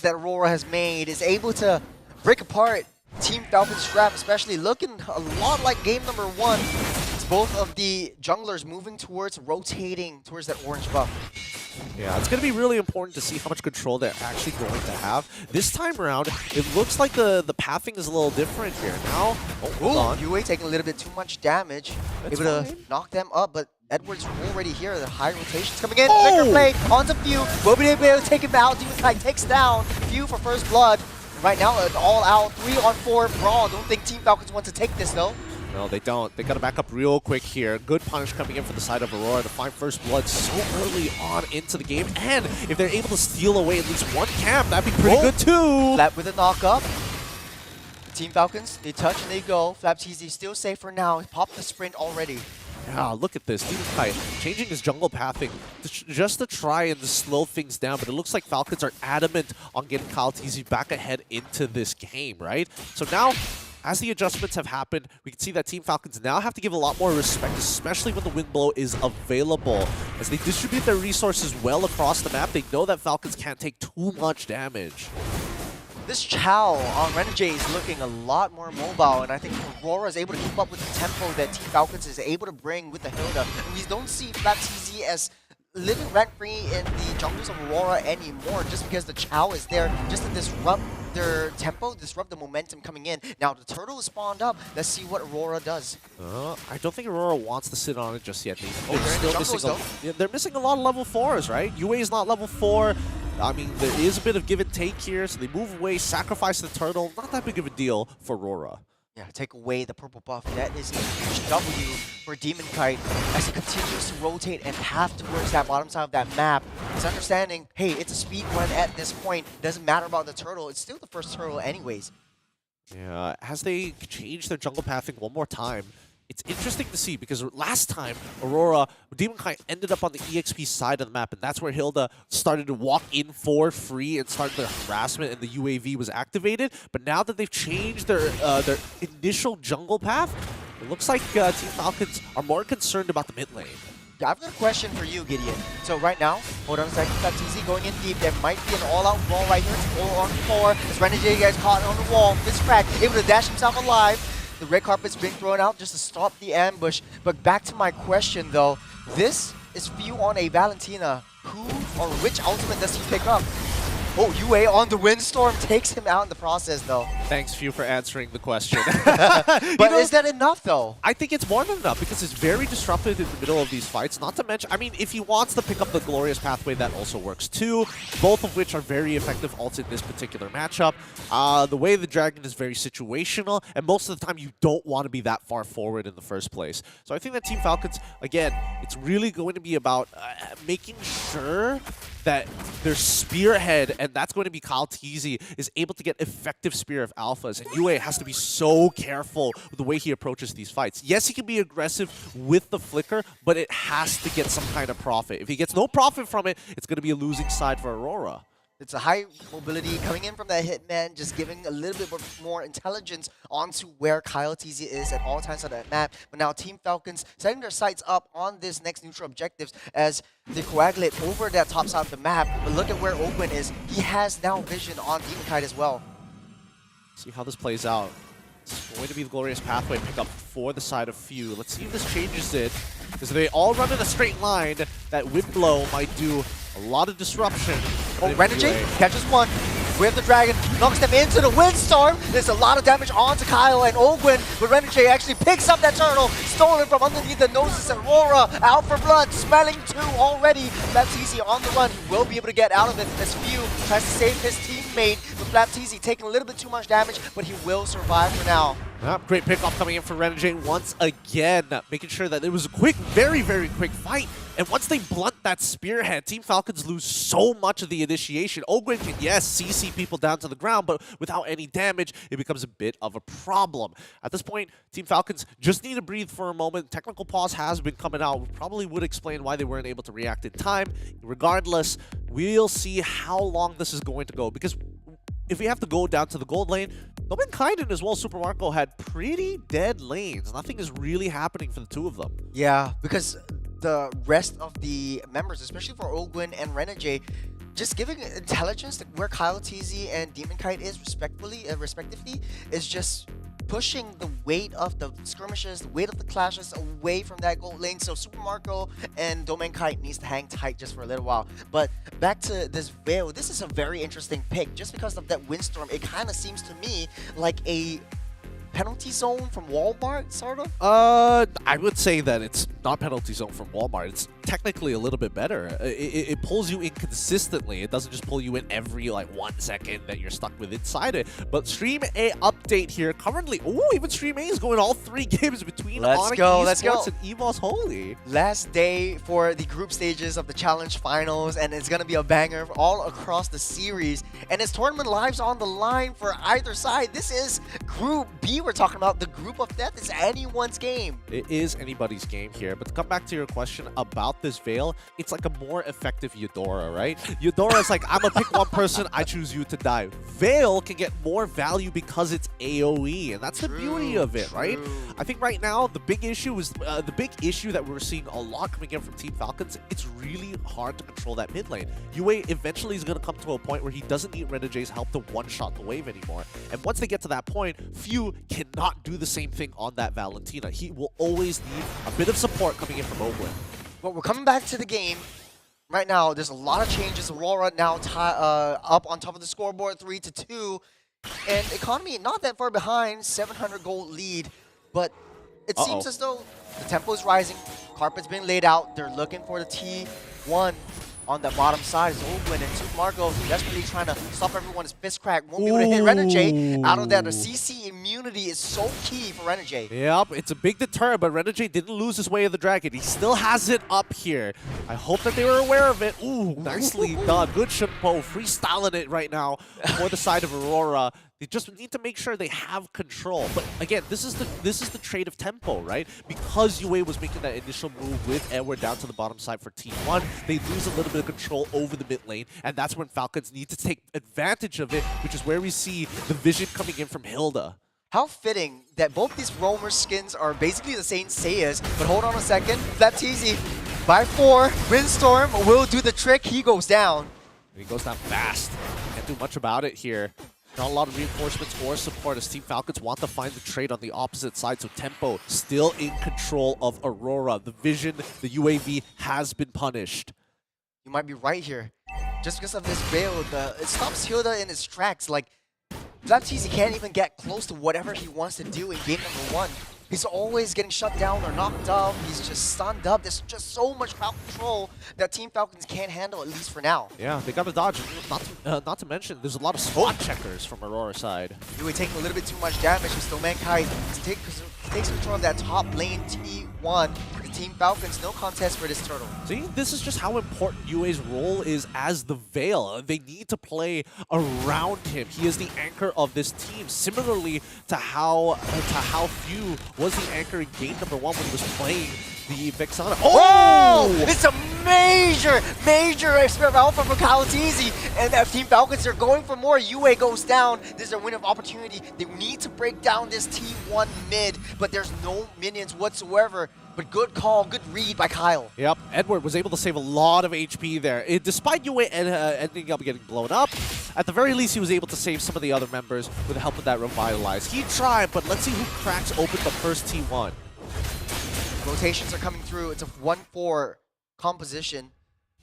changes that Aurora has made is able to break apart Team Falcons' trap, especially looking a lot like game number 1. It's both of the junglers moving towards, rotating towards that orange buff. Yeah, it's going to be really important to see how much control they're actually going to have. This time around, it looks like the pathing is a little different here. Now, hold on. UA taking a little bit too much damage. That's able fine. to knock them up, but Edward's already here. The high rotations coming in. Flicker play onto Few. Will be able to take him out. Demon Kite takes down Few for first blood. Right now, an all-out 3-on-4 brawl. Don't think Team Falcons want to take this, though. No, they don't. They got to back up real quick here. Good punish coming in for the side of Aurora to find first blood so early on into the game. And if they're able to steal away at least one camp, that'd be pretty good too. Flap with a knock-up. Team Falcons, they touch and they go. Flapteezy still safe for now. He popped the sprint already. Yeah, look at this. Demon Kite changing his jungle pathing just to try and slow things down. But it looks like Falcons are adamant on getting Mlbb back ahead into this game, right? So now, as the adjustments have happened, we can see that Team Falcons now have to give a lot more respect, especially when the wind blow is available. As they distribute their resources well across the map, they know that Falcons can't take too much damage. This Chow on Renegade is looking a lot more mobile, and I think Aurora is able to keep up with the tempo that Team Falcons is able to bring with the Hilda. And we don't see Flapteezy as living rent-free in the jungles of Aurora anymore, just because the Chow is there just to disrupt their tempo, disrupt the momentum coming in. Now the turtle is spawned up. Let's see what Aurora does. I don't think Aurora wants to sit on it just yet. They're missing a lot of level 4s, right? UA is not level 4. I mean, there is a bit of give and take here, so they move away, sacrifice the turtle. Not that big of a deal for Aurora. Yeah, take away the purple buff. That is a huge W for Demon Kite as he continues to rotate and path towards that bottom side of that map. He's understanding, hey, it's a speed run at this point. Doesn't matter about the turtle. It's still the first turtle anyways. Yeah, as they change their jungle pathing one more time, it's interesting to see because last time, Aurora, Demon Kite ended up on the EXP side of the map, and that's where Hilda started to walk in for free and started their harassment, and the UAV was activated. But now that they've changed their initial jungle path, it looks like Team Falcons are more concerned about the mid lane. I've got a question for you, Gideon. So right now, hold on a second, Flapteezy going in deep. There might be an all-out brawl right here. It's 4-on-4. As Renegade gets caught on the wall, it's cracked, able to dash himself alive. The red carpet's been thrown out just to stop the ambush. But back to my question, though. This is Few on a Valentina. Who or which ultimate does he pick up? Oh, UA on the Windstorm takes him out in the process, though. Thanks, Few, for answering the question. But is that enough, though? I think it's more than enough because it's very disruptive in the middle of these fights. Not to mention, I mean, if he wants to pick up the Glorious Pathway, that also works too. Both of which are very effective ults in this particular matchup. The way the Dragon is very situational, and most of the time you don't want to be that far forward in the first place. So I think that Team Falcons, again, it's really going to be about making sure that their spearhead, and that's going to be Mlbb, is able to get effective Spear of Alphas. And UA has to be so careful with the way he approaches these fights. Yes, he can be aggressive with the flicker, but it has to get some kind of profit. If he gets no profit from it, it's going to be a losing side for Aurora. It's a high mobility coming in from that Hitman, just giving a little bit more intelligence onto where Mlbb is at all times on that map. But now Team Falcons setting their sights up on this next neutral objectives as they coagulate over that top side of the map. But look at where Ogwin is. He has now vision on Demon Kite as well. See how this plays out. It's going to be the Glorious Pathway pick up for the side of Few. Let's see if this changes it. Because they all run in a straight line, that Wind Blow might do a lot of disruption. Oh, Renegade catches one with the Dragon, knocks them into the Windstorm. There's a lot of damage onto Kyle and Ogwin, but Renegade actually picks up that turtle, stolen from underneath the noses of Aurora, out for blood, smelling two already. Mlbb on the run, he will be able to get out of it as Few tries to save his teammate, but Mlbb taking a little bit too much damage, but he will survive for now. Great pickoff coming in for Renegade once again, making sure that it was a quick, very, very quick fight. And once they blunt that spearhead, Team Falcons lose so much of the initiation. Ogwin can, yes, CC people down to the ground, but without any damage, it becomes a bit of a problem. At this point, Team Falcons just need to breathe for a moment. Technical pause has been coming out. We probably would explain why they weren't able to react in time. Regardless, we'll see how long this is going to go, because if we have to go down to the gold lane, Kaiden as well, Super Marco had pretty dead lanes. Nothing is really happening for the two of them. Yeah, because the rest of the members, especially for Ogwin and Renegade, just giving intelligence where Kyle TZ and Demon Kite is respectively, is just pushing the weight of the skirmishes, the weight of the clashes away from that gold lane. So Super Marco and Domain Kite needs to hang tight just for a little while. But back to this Veil, this is a very interesting pick. Just because of that Windstorm, it kind of seems to me like a penalty zone from Walmart, sort of? I would say that it's not penalty zone from Walmart. It's technically a little bit better. It pulls you in consistently. It doesn't just pull you in every like 1 second that you're stuck with inside it. But Stream A update here. Currently, even Stream A is going all 3 games between Onyx Esports and EVOS Holy. Last day for the group stages of the Challenge Finals, and it's going to be a banger all across the series. And it's tournament lives on the line for either side. This is Group B. We're talking about the group of death. It's anyone's game. It is anybody's game here. But to come back to your question about this Veil, it's like a more effective Eudora, right? Eudora's like, I'm gonna pick one person, I choose you to die. Veil can get more value because it's AoE, and that's the beauty of it, right? I think right now the big issue is the big issue that we're seeing a lot coming in from Team Falcons. It's really hard to control that mid lane. UA eventually is gonna come to a point where he doesn't need Renegades' help to one-shot the wave anymore. And once they get to that point, Few cannot do the same thing on that Valentina. He will always need a bit of support coming in from Oakland. Well, we're coming back to the game. Right now, there's a lot of changes. Aurora now up on top of the scoreboard, 3-2. And Economy not that far behind, 700 gold lead. But it seems as though the tempo is rising. Carpet's been laid out. They're looking for the T1 on the bottom side. Is Oakland and Super Marco desperately trying to stop everyone's fist crack. Won't be able to hit Renegade. Out of that, the CC immunity is so key for Renegade. Yep, it's a big deter, but Renegade didn't lose his way of the dragon. He still has it up here. I hope that they were aware of it. Ooh, nicely done. Good Shimpo, freestyling it right now for the side of Aurora. They just need to make sure they have control. But again, this is the trade of tempo, right? Because UA was making that initial move with Edward down to the bottom side for T1, they lose a little bit of control over the mid lane, and that's when Falcons need to take advantage of it, which is where we see the vision coming in from Hilda. How fitting that both these Roamer skins are basically the same Saiyas, but hold on a second. Flapteezy by 4. Windstorm will do the trick. He goes down. He goes down fast. Can't do much about it here. Not a lot of reinforcements or support as Team Falcons want to find the trade on the opposite side, so Tempo still in control of Aurora. The vision, the UAV has been punished. You might be right here. Just because of this Veil, it stops Hilda in his tracks. Like, Flapteezy can't even get close to whatever he wants to do in game number 1. He's always getting shut down or knocked up. He's just stunned up. There's just so much crowd control that Team Falcons can't handle, at least for now. Yeah, they got to dodge. Not to mention, there's a lot of spot checkers from Aurora's side. We're taking a little bit too much damage with Domain Kite. Takes control of that top lane T1. The Team Falcons, no contest for this turtle. See, this is just how important UA's role is as the Veil. They need to play around him. He is the anchor of this team, similarly to how Few was the anchor in game number 1 when he was playing the Vexana. Oh! It's a major Spirit Alpha for Kyle TZ. And that Team Falcons are going for more. UA goes down. This is a win of opportunity. They need to break down this T1 mid, but there's no minions whatsoever. But good call, good read by Kyle. Yep, Edward was able to save a lot of HP there. Despite UA ending up getting blown up, at the very least he was able to save some of the other members with the help of that Revitalize. He tried, but let's see who cracks open the first T1. Rotations are coming through. It's a 1-4 composition.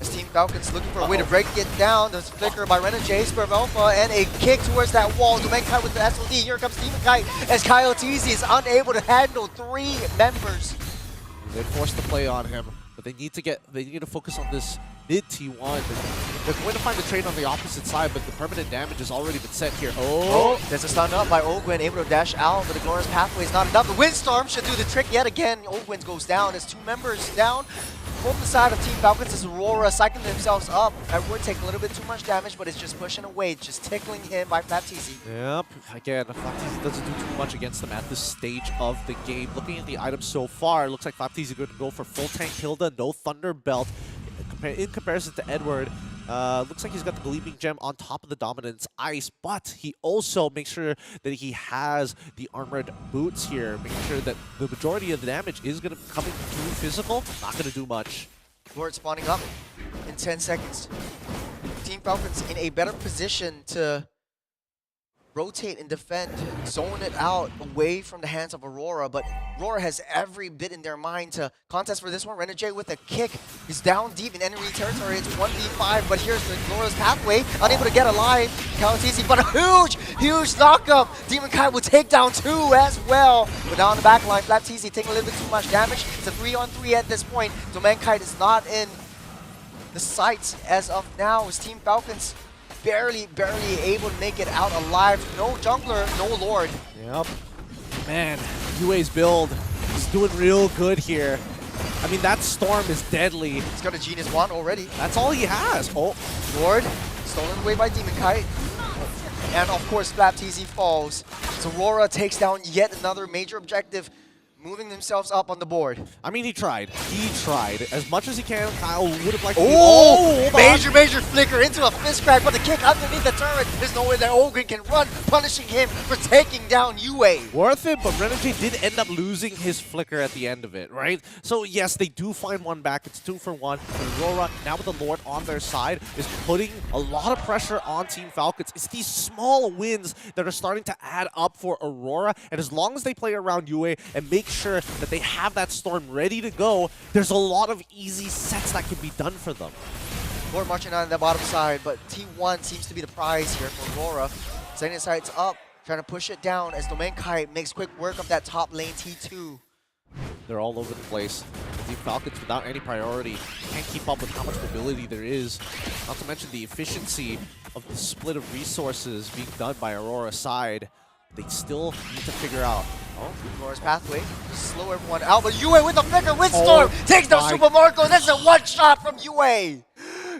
As Team Falcons looking for a way to break it down. There's a flicker by Renegade, Spirit Alpha, and a kick towards that wall. Domain Kite with the SLD. Here comes Demon Kite as Kyle TZ is unable to handle 3 members. They forced the play on him, but they need to focus on this mid T1. They're going to find the trade on the opposite side, but the permanent damage has already been set here. Oh, there's a stun up by Ogwin, able to dash out, but the Glorious Pathway is not enough. The Windstorm should do the trick yet again. Ogwin goes down. There's 2 members down. Both the side of Team Falcons is Aurora cycling themselves up. Edward taking a little bit too much damage, but it's just pushing away, just tickling him by Flapteezy. Yep, again, Flapteezy doesn't do too much against them at this stage of the game. Looking at the items so far, it looks like Flapteezy going to go for full tank Hilda, no Thunder Belt. In comparison to Edward, looks like he's got the Gleaming Gem on top of the Dominance Ice, but he also makes sure that he has the Armored Boots here, making sure that the majority of the damage is going to be coming through physical, not going to do much. Lord spawning up in 10 seconds. Team Falcons in a better position to rotate and defend, zone it out away from the hands of Aurora, but Aurora has every bit in their mind to contest for this one. Renegade with a kick is down deep in enemy territory. It's 1v5, but here's the Glorious pathway, unable to get alive. Kalatizi, but a huge knockup. Demon Kai will take down 2 as well. But down the back line, Mlbb taking a little bit too much damage. It's a 3-on-3 at this point. Domain Kite is not in the sights as of now. As Team Falcons barely able to make it out alive. No jungler, no lord. Yep. Man, UA's build is doing real good here. I mean, that storm is deadly. He's got a Genius Wand already. That's all he has. Oh, Lord, stolen away by Demon Kite. And of course, Mlbb falls. So Aurora takes down yet another major objective, moving themselves up on the board. I mean, he tried. He tried. As much as he can, Kyle would have liked to major flicker into a fist crack, but the kick underneath the turret. There's no way that Ogren can run, punishing him for taking down UA. Worth it, but Renegade did end up losing his flicker at the end of it, right? So yes, they do find one back. It's 2 for 1. But Aurora, now with the Lord on their side, is putting a lot of pressure on Team Falcons. It's these small wins that are starting to add up for Aurora, and as long as they play around UA and make sure that they have that storm ready to go, there's a lot of easy sets that can be done for them. Lord marching on the bottom side, but T1 seems to be the prize here for Aurora. Setting his sights up, trying to push it down as Domain Kai makes quick work of that top lane T2. They're all over the place. The Falcons, without any priority, can't keep up with how much mobility there is. Not to mention the efficiency of the split of resources being done by Aurora's side. They still need to figure out. Oh, Aurora's pathway. Just slow everyone out, but UA with the flicker, Windstorm takes down Super Marco. That's a one-shot from UA.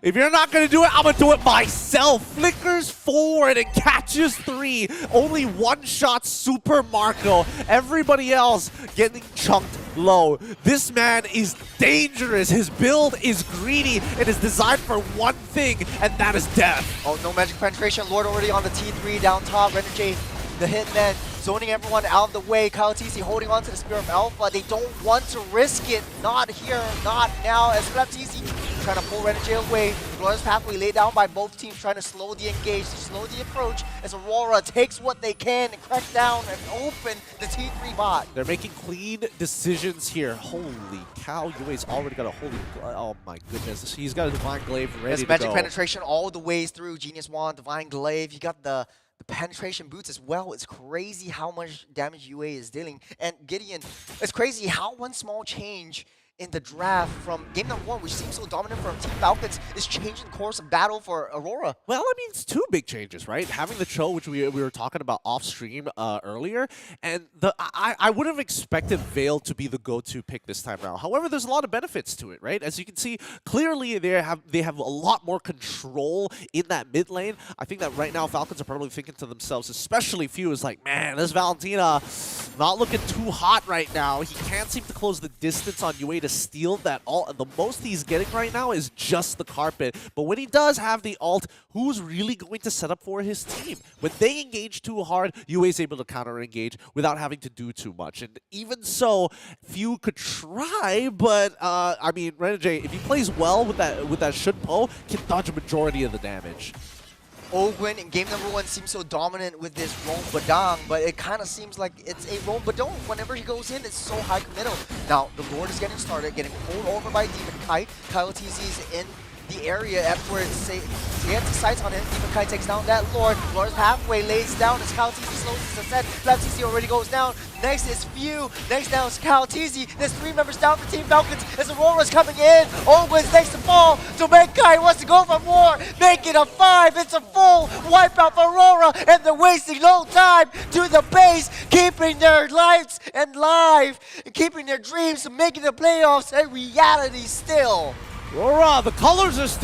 If you're not going to do it, I'm going to do it myself. Flickers forward and catches 3. Only one-shot Super Marco. Everybody else getting chunked low. This man is dangerous. His build is greedy. It is designed for one thing, and that is death. Oh, no magic penetration. Lord already on the T3 down top. Renegade, the hitman, zoning everyone out of the way. Kalatizi holding on to the Spear of Alpha. They don't want to risk it. Not here, not now. As Mlbb trying to pull Renegade away. The Glorious pathway laid down by both teams, trying to slow the engage, to slow the approach. As Aurora takes what they can and crack down and open the T3 bot. They're making clean decisions here. Holy cow, UA's already got a holy... Oh my goodness. He's got a Divine Glaive ready to go. Magic penetration all the ways through. Genius Wand, Divine Glaive. You got the penetration boots as well. It's crazy how much damage UA is dealing. And Gideon, it's crazy how one small change in the draft from game number 1, which seems so dominant from Team Falcons, is changing the course of battle for Aurora. Well, I mean, it's 2 big changes, right? Having the Cho, which we were talking about off stream earlier, and I would have expected Veil to be the go-to pick this time around. However, there's a lot of benefits to it, right? As you can see, clearly they have a lot more control in that mid lane. I think that right now Falcons are probably thinking to themselves, especially Few is like, man, this Valentina not looking too hot right now. He can't seem to close the distance on UA to steal that ult. The most he's getting right now is just the carpet. But when he does have the ult, who's really going to set up for his team? When they engage too hard, UA is able to counter-engage without having to do too much. And even so, Few could try, but I mean, Renegade, if he plays well with that Shun Po, can dodge a majority of the damage. Ogwen in game number 1 seems so dominant with this Roam Badang, but it kind of seems like it's a Roam Badong. Whenever he goes in, it's so high committal. Now, the Lord is getting started, getting pulled over by Demon Kite. Kalatizi's in the area after he has the sights on him. Demon Kite takes down that Lord. Lord's halfway lays down as Kalatizi slows his ascent. Mlbb already goes down. Next is Few. Next down is Kalatizi. There's 3 members down for Team Falcons as Aurora's coming in. Ogwen's next to fall. Domain Kai wants to go for more. Make it a 5. It's a full wipeout for Aurora, and they're wasting no time to the base, keeping their lights and live, and keeping their dreams of making the playoffs a reality still. Aurora, the colors are still